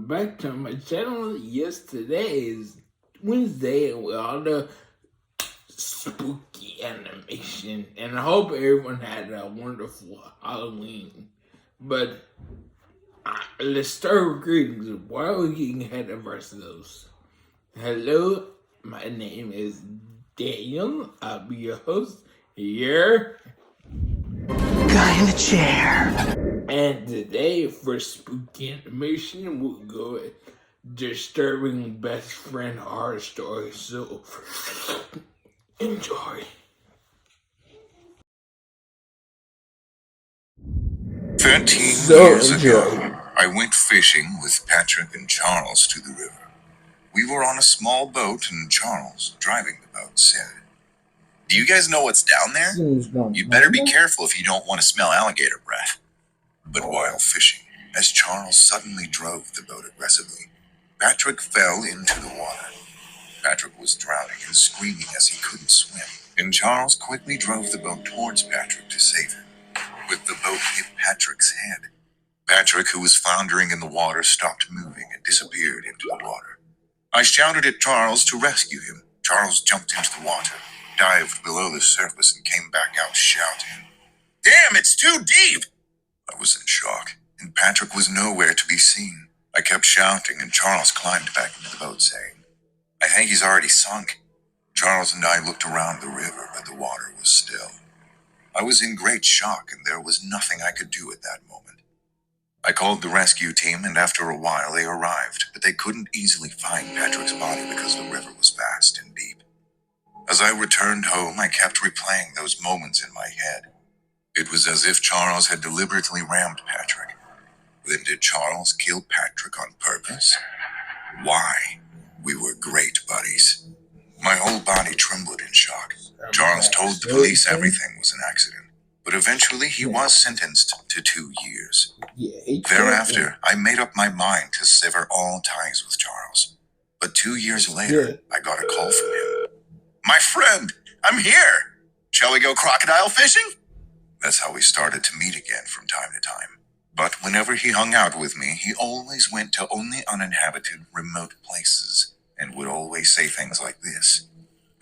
welcome back to my channel. Yes, today is Wednesday and with all the spooky animation. And I hope everyone had a wonderful Halloween. But let's start with greetings. Why are we getting ahead of ourselves? Hello, my name is Daniel. I'll be your host here. Guy in the chair. And today, for spooky animation, we'll go with disturbing best friend horror story. So, enjoy. 13 years ago, I went fishing with Patrick and Charles to the river. We were on a small boat, and Charles, driving the boat, said, "Do you guys know what's down there? You better be careful if you don't want to smell alligator breath." But while fishing, as Charles suddenly drove the boat aggressively, Patrick fell into the water. Patrick was drowning and screaming as he couldn't swim, and Charles quickly drove the boat towards Patrick to save him. But the boat hit Patrick's head. Patrick, who was floundering in the water, stopped moving and disappeared into the water. I shouted at Charles to rescue him. Charles jumped into the water, dived below the surface, and came back out shouting, "Damn, it's too deep!" I was in shock, and Patrick was nowhere to be seen. I kept shouting, and Charles climbed back into the boat, saying, "I think he's already sunk." Charles and I looked around the river, but the water was still. I was in great shock, and there was nothing I could do at that moment. I called the rescue team, and after a while they arrived, but they couldn't easily find Patrick's body because the river was vast and deep. As I returned home, I kept replaying those moments in my head. It was as if Charles had deliberately rammed Patrick. Then did Charles kill Patrick on purpose? Why? We were great buddies. My whole body trembled in shock. Charles told the police everything was an accident, but eventually he was sentenced to 2 years. Thereafter, I made up my mind to sever all ties with Charles. But 2 years later, I got a call from him. "My friend, I'm here. Shall we go crocodile fishing?" That's how we started to meet again from time to time. But whenever he hung out with me, he always went to only uninhabited, remote places, and would always say things like this: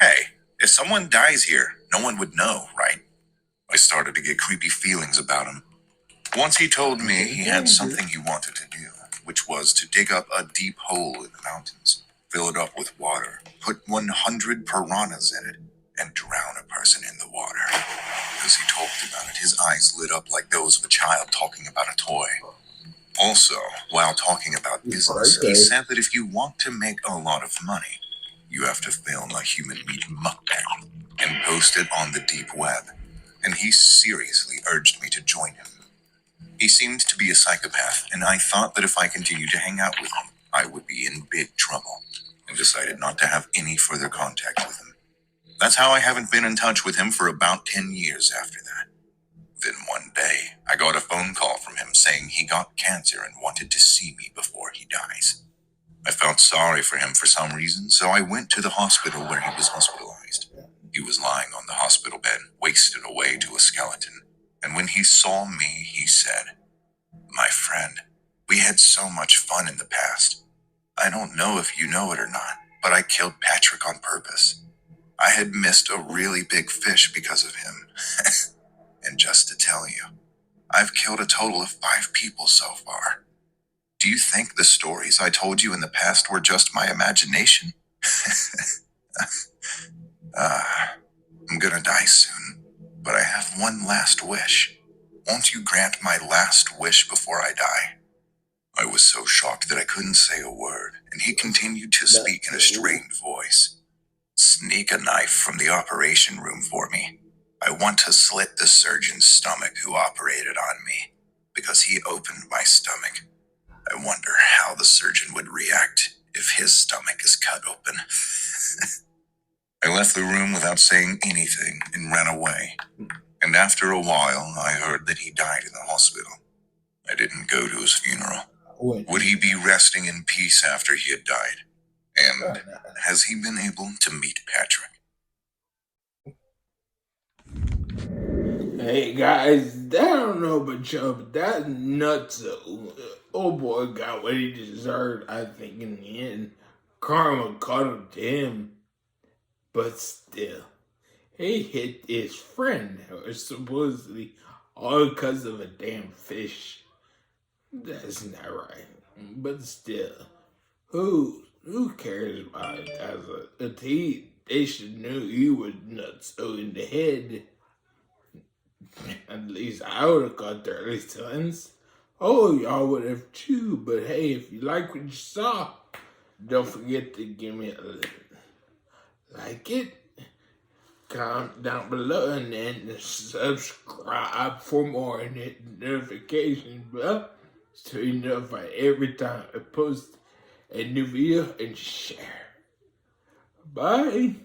"Hey, if someone dies here, no one would know, right?" I started to get creepy feelings about him. Once he told me he had something he wanted to do, which was to dig up a deep hole in the mountains, fill it up with water, put 100 piranhas in it, and drown a person in the water. As he talked about it, his eyes lit up like those of a child talking about a toy. Also, while talking about business, he said that if you want to make a lot of money, you have to film a human meat mukbang and post it on the deep web. And he seriously urged me to join him. He seemed to be a psychopath, and I thought that if I continued to hang out with him, I would be in big trouble, and decided not to have any further contact with him. That's how I haven't been in touch with him for about 10 years after that. Then one day, I got a phone call from him saying he got cancer and wanted to see me before he dies. I felt sorry for him for some reason, so I went to the hospital where he was hospitalized. He was lying on the hospital bed, wasted away to a skeleton. And when he saw me, he said, "My friend, we had so much fun in the past. I don't know if you know it or not, but I killed Patrick on purpose. I had missed a really big fish because of him." And just to tell you, I've killed a total of 5 people so far. Do you think the stories I told you in the past were just my imagination? I'm gonna die soon, but I have one last wish. Won't you grant my last wish before I die? I was so shocked that I couldn't say a word, and he continued to speak in a strained voice. "Sneak a knife from the operation room for me. I want to slit the surgeon's stomach who operated on me, because he opened my stomach. I wonder how the surgeon would react if his stomach is cut open." I left the room without saying anything and ran away. And after a while, I heard that he died in the hospital. I didn't go to his funeral. Would he be resting in peace after he had died? And has he been able to meet Patrick? Hey guys, I don't know about y'all, but that's nuts. Old boy got what he deserved, I think, in the end. Karma caught up to him, but still, he hit his friend, or supposedly all because of a damn fish. That's not right. But still, who cares about it? As a teen, they should know he was nuts so in the head. At least I would have got the early signs. Oh, y'all would have too. But hey, if you like what you saw, don't forget to give me a like it, comment down below, and then subscribe for more, and hit the notification bell so you're notified every time I post a new video, and share. Bye.